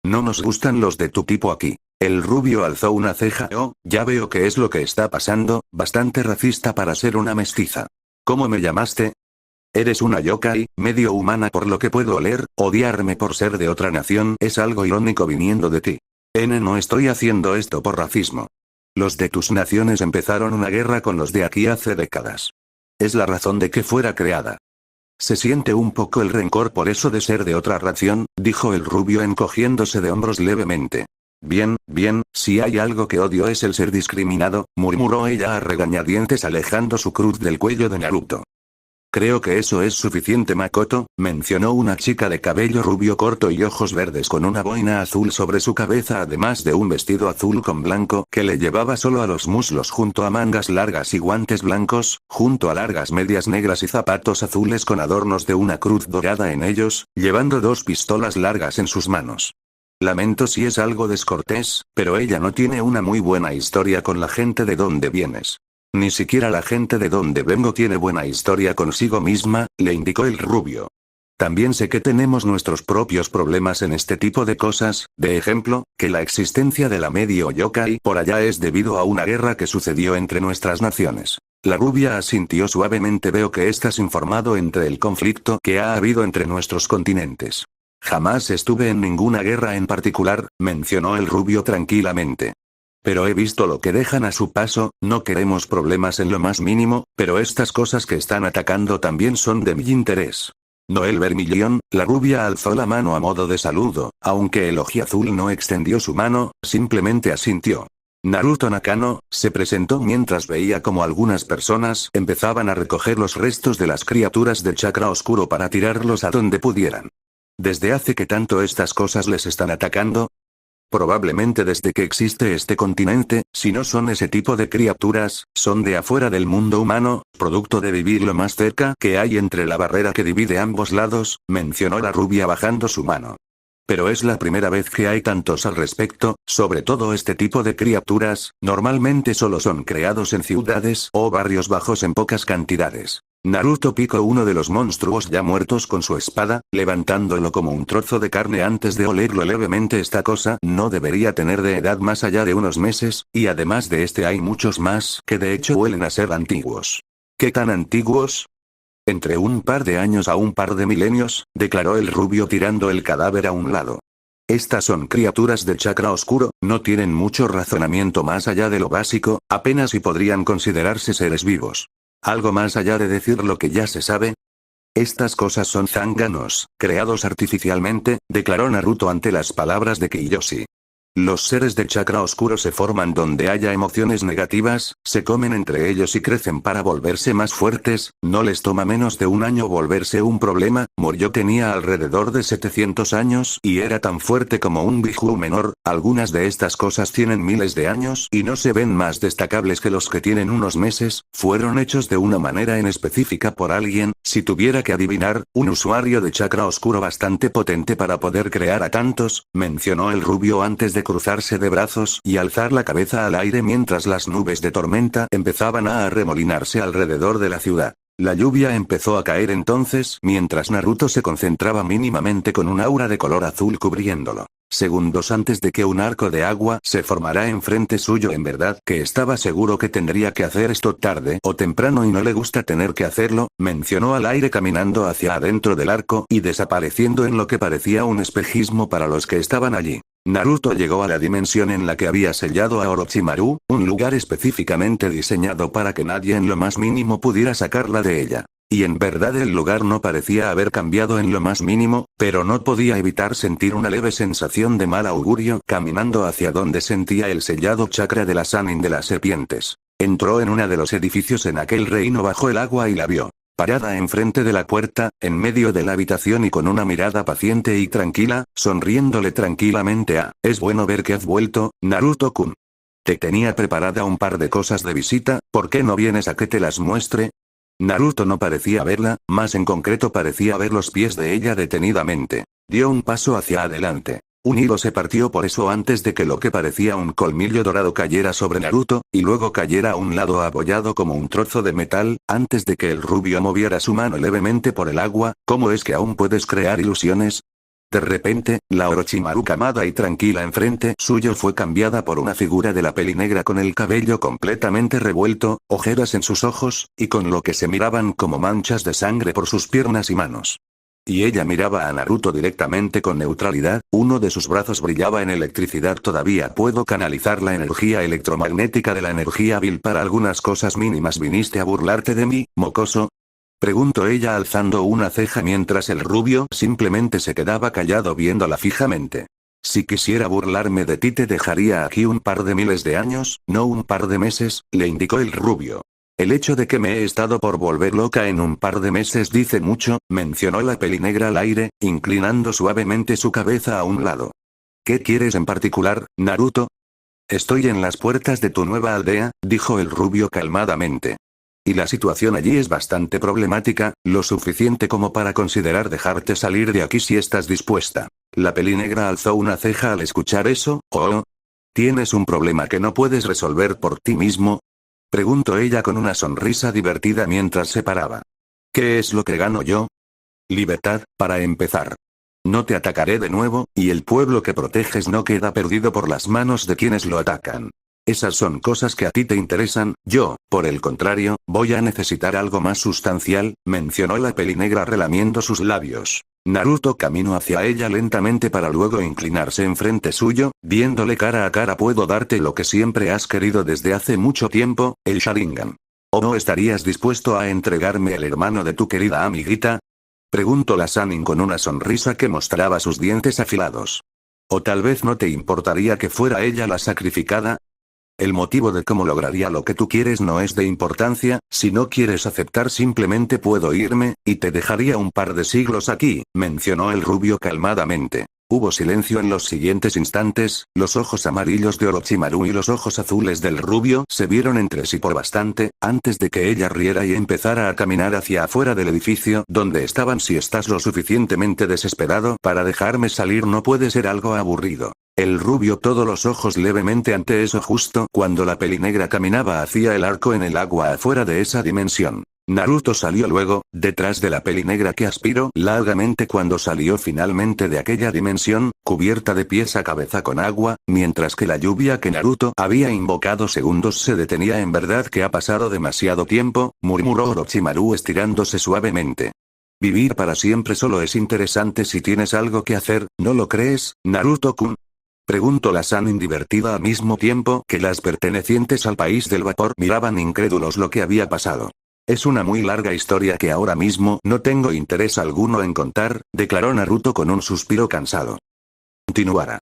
No nos gustan los de tu tipo aquí. El rubio alzó una ceja. Oh, ya veo qué es lo que está pasando, bastante racista para ser una mestiza. ¿Cómo me llamaste? Eres una yokai, medio humana por lo que puedo oler, odiarme por ser de otra nación es algo irónico viniendo de ti. No estoy haciendo esto por racismo. Los de tus naciones empezaron una guerra con los de aquí hace décadas. Es la razón de que fuera creada. Se siente un poco el rencor por eso de ser de otra ración, dijo el rubio encogiéndose de hombros levemente. Bien, si hay algo que odio es el ser discriminado, murmuró ella a regañadientes alejando su cruz del cuello de Naruto. Creo que eso es suficiente Makoto, mencionó una chica de cabello rubio corto y ojos verdes con una boina azul sobre su cabeza además de un vestido azul con blanco que le llevaba solo a los muslos junto a mangas largas y guantes blancos, junto a largas medias negras y zapatos azules con adornos de una cruz dorada en ellos, llevando 2 pistolas largas en sus manos. Lamento si es algo descortés, pero ella no tiene una muy buena historia con la gente de donde vienes. Ni siquiera la gente de donde vengo tiene buena historia consigo misma, le indicó el rubio. También sé que tenemos nuestros propios problemas en este tipo de cosas, de ejemplo, que la existencia de la medio yokai por allá es debido a una guerra que sucedió entre nuestras naciones. La rubia asintió suavemente. Veo que estás informado entre el conflicto que ha habido entre nuestros continentes. Jamás estuve en ninguna guerra en particular, mencionó el rubio tranquilamente. Pero he visto lo que dejan a su paso, no queremos problemas en lo más mínimo, pero estas cosas que están atacando también son de mi interés. Noel Vermilion, la rubia alzó la mano a modo de saludo, aunque el ojiazul no extendió su mano, simplemente asintió. Naruto Nakano, se presentó mientras veía como algunas personas empezaban a recoger los restos de las criaturas de chakra oscuro para tirarlos a donde pudieran. ¿Desde hace que tanto estas cosas les están atacando? Probablemente desde que existe este continente, si no son ese tipo de criaturas, son de afuera del mundo humano, producto de vivir lo más cerca que hay entre la barrera que divide ambos lados, mencionó la rubia bajando su mano. Pero es la primera vez que hay tantos al respecto, sobre todo este tipo de criaturas, normalmente solo son creados en ciudades o barrios bajos en pocas cantidades. Naruto picó uno de los monstruos ya muertos con su espada, levantándolo como un trozo de carne antes de olerlo levemente. Esta cosa no debería tener de edad más allá de unos meses, y además de este hay muchos más que de hecho huelen a ser antiguos. ¿Qué tan antiguos? Entre un par de años a un par de milenios, declaró el rubio tirando el cadáver a un lado. Estas son criaturas de chakra oscuro, no tienen mucho razonamiento más allá de lo básico, apenas si podrían considerarse seres vivos. ¿Algo más allá de decir lo que ya se sabe? Estas cosas son zánganos, creados artificialmente, declaró Naruto ante las palabras de Kiyoshi. Los seres de chakra oscuro se forman donde haya emociones negativas, se comen entre ellos y crecen para volverse más fuertes, no les toma menos de un año volverse un problema. Murió tenía alrededor de 700 años y era tan fuerte como un Biju menor. Algunas de estas cosas tienen miles de años y no se ven más destacables que los que tienen unos meses, fueron hechos de una manera en específica por alguien, si tuviera que adivinar, un usuario de chakra oscuro bastante potente para poder crear a tantos, mencionó el rubio antes de cruzarse de brazos y alzar la cabeza al aire mientras las nubes de tormenta empezaban a arremolinarse alrededor de la ciudad. La lluvia empezó a caer entonces mientras Naruto se concentraba mínimamente con un aura de color azul cubriéndolo. Segundos antes de que un arco de agua se formara enfrente suyo. En verdad que estaba seguro que tendría que hacer esto tarde o temprano y no le gusta tener que hacerlo, mencionó al aire caminando hacia adentro del arco y desapareciendo en lo que parecía un espejismo para los que estaban allí. Naruto llegó a la dimensión en la que había sellado a Orochimaru, un lugar específicamente diseñado para que nadie en lo más mínimo pudiera sacarla de ella. Y en verdad el lugar no parecía haber cambiado en lo más mínimo, pero no podía evitar sentir una leve sensación de mal augurio caminando hacia donde sentía el sellado chakra de la Sannin de las serpientes. Entró en uno de los edificios en aquel reino bajo el agua y la vio. Parada enfrente de la puerta, en medio de la habitación y con una mirada paciente y tranquila, sonriéndole tranquilamente a, es bueno ver que has vuelto, Naruto-kun. Te tenía preparada un par de cosas de visita, ¿por qué no vienes a que te las muestre? Naruto no parecía verla, más en concreto parecía ver los pies de ella detenidamente. Dio un paso hacia adelante. Un hilo se partió por eso antes de que lo que parecía un colmillo dorado cayera sobre Naruto, y luego cayera a un lado apoyado como un trozo de metal, antes de que el rubio moviera su mano levemente por el agua. ¿Cómo es que aún puedes crear ilusiones? De repente, la Orochimaru calmada y tranquila enfrente suyo fue cambiada por una figura de la peli negra con el cabello completamente revuelto, ojeras en sus ojos, y con lo que se miraban como manchas de sangre por sus piernas y manos. Y ella miraba a Naruto directamente con neutralidad, uno de sus brazos brillaba en electricidad. Todavía puedo canalizar la energía electromagnética de la energía vil para algunas cosas mínimas. ¿Viniste a burlarte de mí, mocoso? Preguntó ella alzando una ceja mientras el rubio simplemente se quedaba callado viéndola fijamente. Si quisiera burlarme de ti te dejaría aquí un par de miles de años, no un par de meses, le indicó el rubio. El hecho de que me he estado por volver loca en un par de meses dice mucho, mencionó la pelinegra al aire, inclinando suavemente su cabeza a un lado. ¿Qué quieres en particular, Naruto? Estoy en las puertas de tu nueva aldea, dijo el rubio calmadamente. Y la situación allí es bastante problemática, lo suficiente como para considerar dejarte salir de aquí si estás dispuesta. La pelinegra alzó una ceja al escuchar eso. ¿Oh? ¿Tienes un problema que no puedes resolver por ti mismo? Preguntó ella con una sonrisa divertida mientras se paraba. ¿Qué es lo que gano yo? Libertad, para empezar. No te atacaré de nuevo, y el pueblo que proteges no queda perdido por las manos de quienes lo atacan. Esas son cosas que a ti te interesan, yo, por el contrario, voy a necesitar algo más sustancial, mencionó la pelinegra relamiendo sus labios. Naruto caminó hacia ella lentamente para luego inclinarse enfrente suyo, viéndole cara a cara. Puedo darte lo que siempre has querido desde hace mucho tiempo, el Sharingan. ¿O no estarías dispuesto a entregarme el hermano de tu querida amiguita? Preguntó la Sannin con una sonrisa que mostraba sus dientes afilados. ¿O tal vez no te importaría que fuera ella la sacrificada? El motivo de cómo lograría lo que tú quieres no es de importancia, si no quieres aceptar simplemente puedo irme, y te dejaría un par de siglos aquí, mencionó el rubio calmadamente. Hubo silencio en los siguientes instantes, los ojos amarillos de Orochimaru y los ojos azules del rubio se vieron entre sí por bastante, antes de que ella riera y empezara a caminar hacia afuera del edificio donde estaban. Si estás lo suficientemente desesperado para dejarme salir no puede ser algo aburrido. El rubio todos los ojos levemente ante eso justo cuando la pelinegra caminaba hacia el arco en el agua afuera de esa dimensión. Naruto salió luego, detrás de la pelinegra que aspiró largamente cuando salió finalmente de aquella dimensión, cubierta de pies a cabeza con agua, mientras que la lluvia que Naruto había invocado segundos se detenía. En verdad que ha pasado demasiado tiempo, murmuró Orochimaru estirándose suavemente. Vivir para siempre solo es interesante si tienes algo que hacer, ¿no lo crees, Naruto-kun? Preguntó la Sannin divertida al mismo tiempo que las pertenecientes al país del vapor miraban incrédulos lo que había pasado. Es una muy larga historia que ahora mismo no tengo interés alguno en contar, declaró Naruto con un suspiro cansado. Continuará.